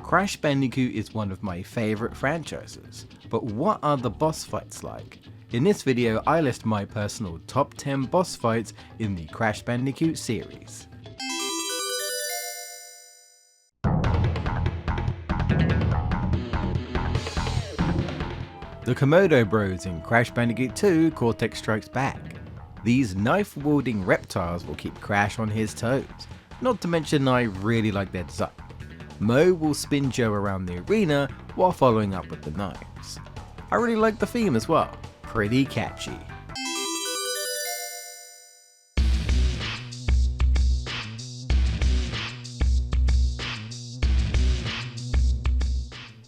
Crash Bandicoot is one of my favourite franchises, but what are the boss fights like? In this video I list my personal top 10 boss fights in the Crash Bandicoot series. The Komodo Bros in Crash Bandicoot 2 Cortex Strikes Back. These knife-wielding reptiles will keep Crash on his toes, not to mention I really like their design. Mo will spin Joe around the arena while following up with the knives. I really like the theme as well, pretty catchy.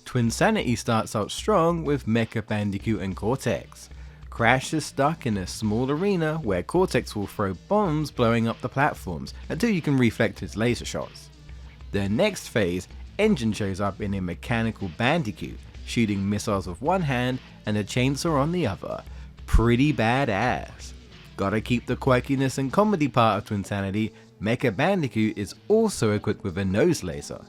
Twinsanity starts out strong with Mecha Bandicoot and Cortex. Crash is stuck in a small arena where Cortex will throw bombs blowing up the platforms until you can reflect his laser shots. The next phase, Engine shows up in a mechanical Bandicoot, shooting missiles with one hand and a chainsaw on the other. Pretty badass. Gotta keep the quirkiness and comedy part of Twinsanity, Mecha Bandicoot is also equipped with a nose laser.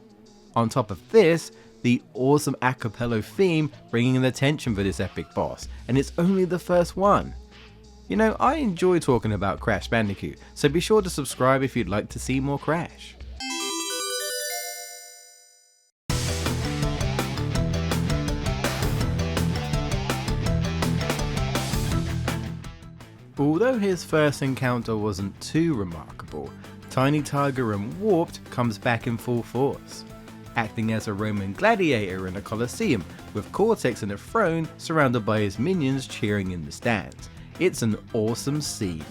On top of this, the awesome acapella theme bringing the tension for this epic boss, and it's only the first one. You know, I enjoy talking about Crash Bandicoot, so be sure to subscribe if you'd like to see more Crash. Although his first encounter wasn't too remarkable, Tiny Tiger and Warped comes back in full force, acting as a Roman gladiator in a Colosseum with Cortex in a throne surrounded by his minions cheering in the stands. It's an awesome scene.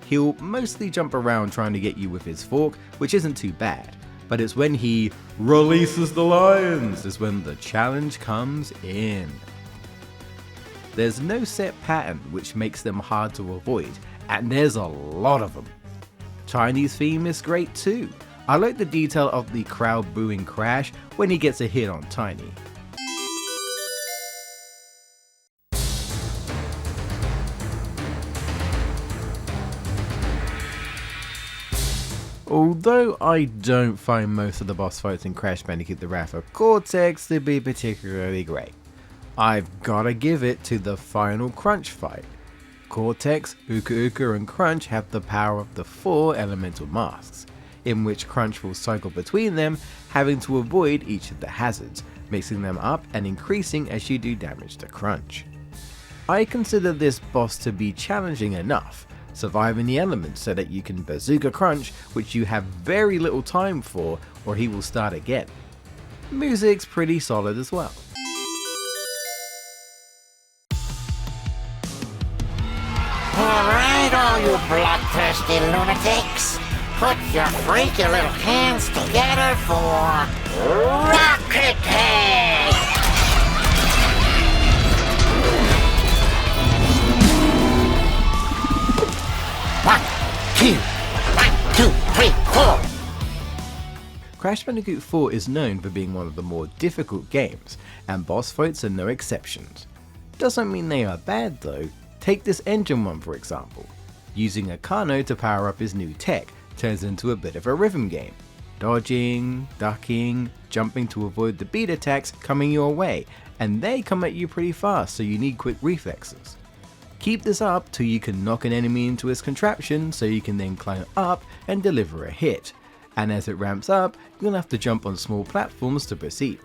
He'll mostly jump around trying to get you with his fork, which isn't too bad, but it's when he releases the lions is when the challenge comes in. There's no set pattern which makes them hard to avoid, and there's a lot of them. Tiny's theme is great too. I like the detail of the crowd booing Crash when he gets a hit on Tiny. Although I don't find most of the boss fights in Crash Bandicoot The Wrath of Cortex to be particularly great, I've gotta give it to the final Crunch fight. Cortex, Uka Uka and Crunch have the power of the 4 elemental masks, in which Crunch will cycle between them, having to avoid each of the hazards, mixing them up and increasing as you do damage to Crunch. I consider this boss to be challenging enough, surviving the elements so that you can bazooka Crunch, which you have very little time for, or he will start again. Music's pretty solid as well. Alright, all you bloodthirsty lunatics, put your freaky little hands together for Rocket Head! 1, 2, 1, 2, 3, 4. Crash Bandicoot 4 is known for being one of the more difficult games, and boss fights are no exceptions. Doesn't mean they are bad though. Take this engine one for example. Using a Kano to power up his new tech turns into a bit of a rhythm game. Dodging, ducking, jumping to avoid the beat attacks coming your way, and they come at you pretty fast so you need quick reflexes. Keep this up till you can knock an enemy into his contraption so you can then climb up and deliver a hit, and as it ramps up you'll have to jump on small platforms to proceed.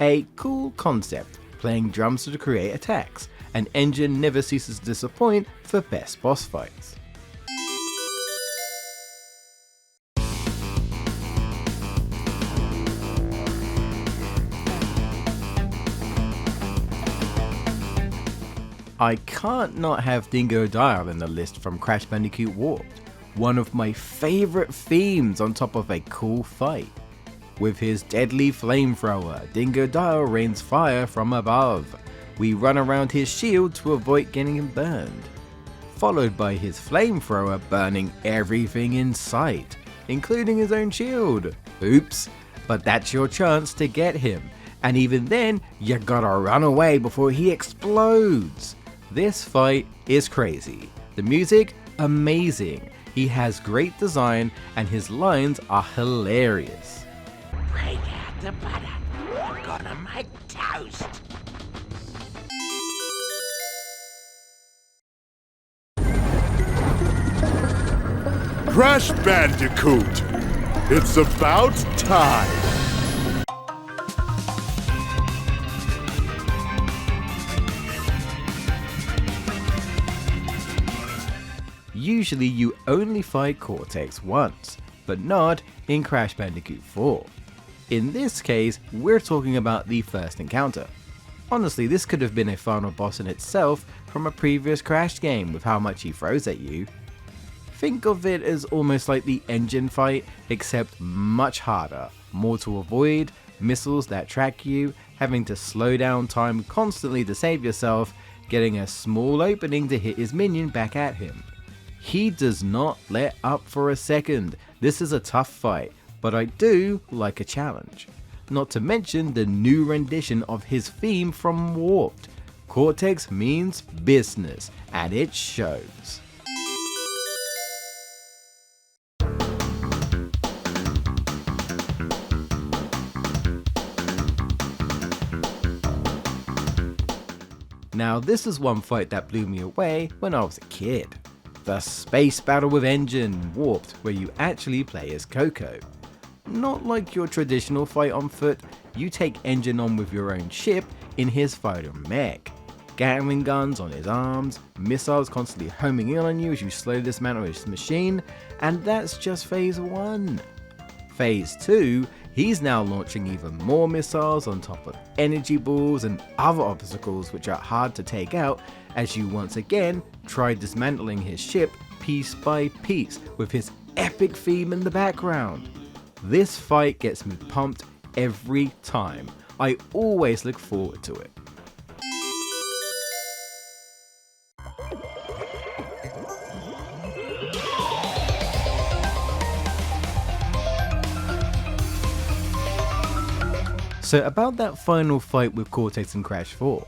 A cool concept, playing drums to create attacks, and Engine never ceases to disappoint for best boss fights. I can't not have Dingodile in the list from Crash Bandicoot Warped, one of my favourite themes on top of a cool fight. With his deadly flamethrower, Dingodile rains fire from above. We run around his shield to avoid getting burned, followed by his flamethrower burning everything in sight, including his own shield. Oops, but that's your chance to get him, and even then you gotta run away before he explodes. This fight is crazy. The music, amazing. He has great design and his lines are hilarious. Break out the butter. like toast. Crash Bandicoot! It's about time! Usually you only fight Cortex once, but not in Crash Bandicoot 4. In this case, we're talking about the first encounter. Honestly, this could have been a final boss in itself from a previous Crash game with how much he throws at you. Think of it as almost like the engine fight, except much harder, more to avoid, missiles that track you, having to slow down time constantly to save yourself, getting a small opening to hit his minion back at him. He does not let up for a second. This is a tough fight, but I do like a challenge. Not to mention the new rendition of his theme from Warped. Cortex means business, and it shows. Now this is one fight that blew me away when I was a kid. The space battle with Engine Warped, where you actually play as Coco. Not like your traditional fight on foot, you take Engine on with your own ship in his fighter mech. Gatling guns on his arms, missiles constantly homing in on you as you slowly dismantle his machine, and that's just phase 1. Phase 2, he's now launching even more missiles on top of energy balls and other obstacles which are hard to take out as you once again try dismantling his ship piece by piece with his epic theme in the background. This fight gets me pumped every time. I always look forward to it. So about that final fight with Cortex in Crash 4,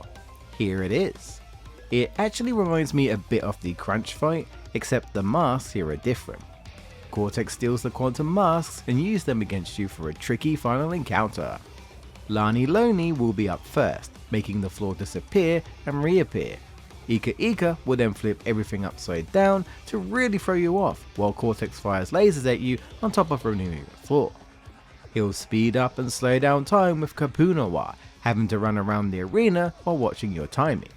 here it is. It actually reminds me a bit of the Crunch fight, except the masks here are different. Cortex steals the quantum masks and uses them against you for a tricky final encounter. Lani Loney will be up first, making the floor disappear and reappear. Uka Uka will then flip everything upside down to really throw you off, while Cortex fires lasers at you on top of renewing the floor. He'll speed up and slow down time with Kapunawa, having to run around the arena while watching your timing.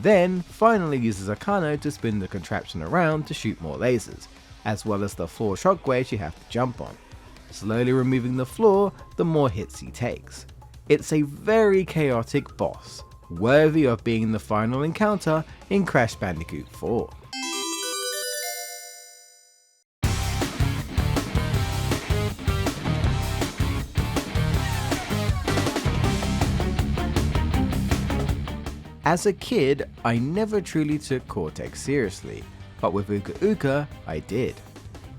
Then finally uses Akano to spin the contraption around to shoot more lasers, as well as the 4 shockwaves you have to jump on. Slowly removing the floor, the more hits he takes. It's a very chaotic boss, worthy of being the final encounter in Crash Bandicoot 4. As a kid, I never truly took Cortex seriously, but with Uka Uka, I did.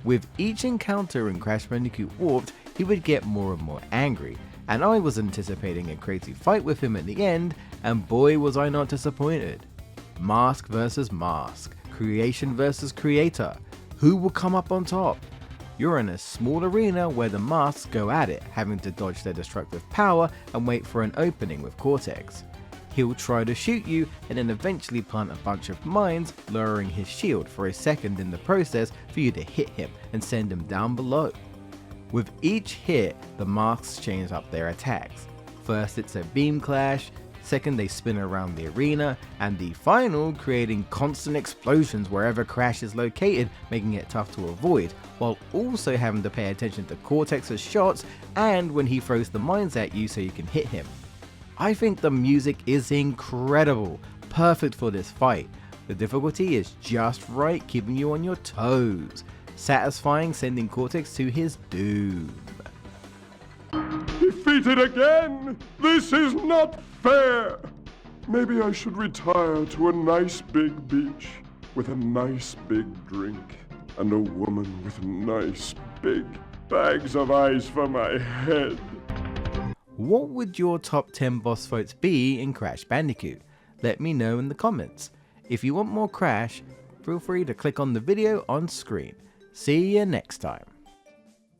With each encounter in Crash Bandicoot Warped, he would get more and more angry, and I was anticipating a crazy fight with him at the end, and boy was I not disappointed. Mask versus mask, creation versus creator, who will come up on top? You're in a small arena where the masks go at it, having to dodge their destructive power and wait for an opening with Cortex. He'll try to shoot you and then eventually plant a bunch of mines, lowering his shield for a second in the process for you to hit him and send him down below. With each hit, the masks change up their attacks. First it's a beam clash, second they spin around the arena, and the final creating constant explosions wherever Crash is located, making it tough to avoid, while also having to pay attention to Cortex's shots and when he throws the mines at you so you can hit him. I think the music is incredible, perfect for this fight. The difficulty is just right, keeping you on your toes, satisfying sending Cortex to his doom. Defeated again! This is not fair! Maybe I should retire to a nice big beach with a nice big drink and a woman with nice big bags of ice for my head. What would your top 10 boss fights be in Crash Bandicoot? Let me know in the comments. If you want more Crash, feel free to click on the video on screen. See you next time.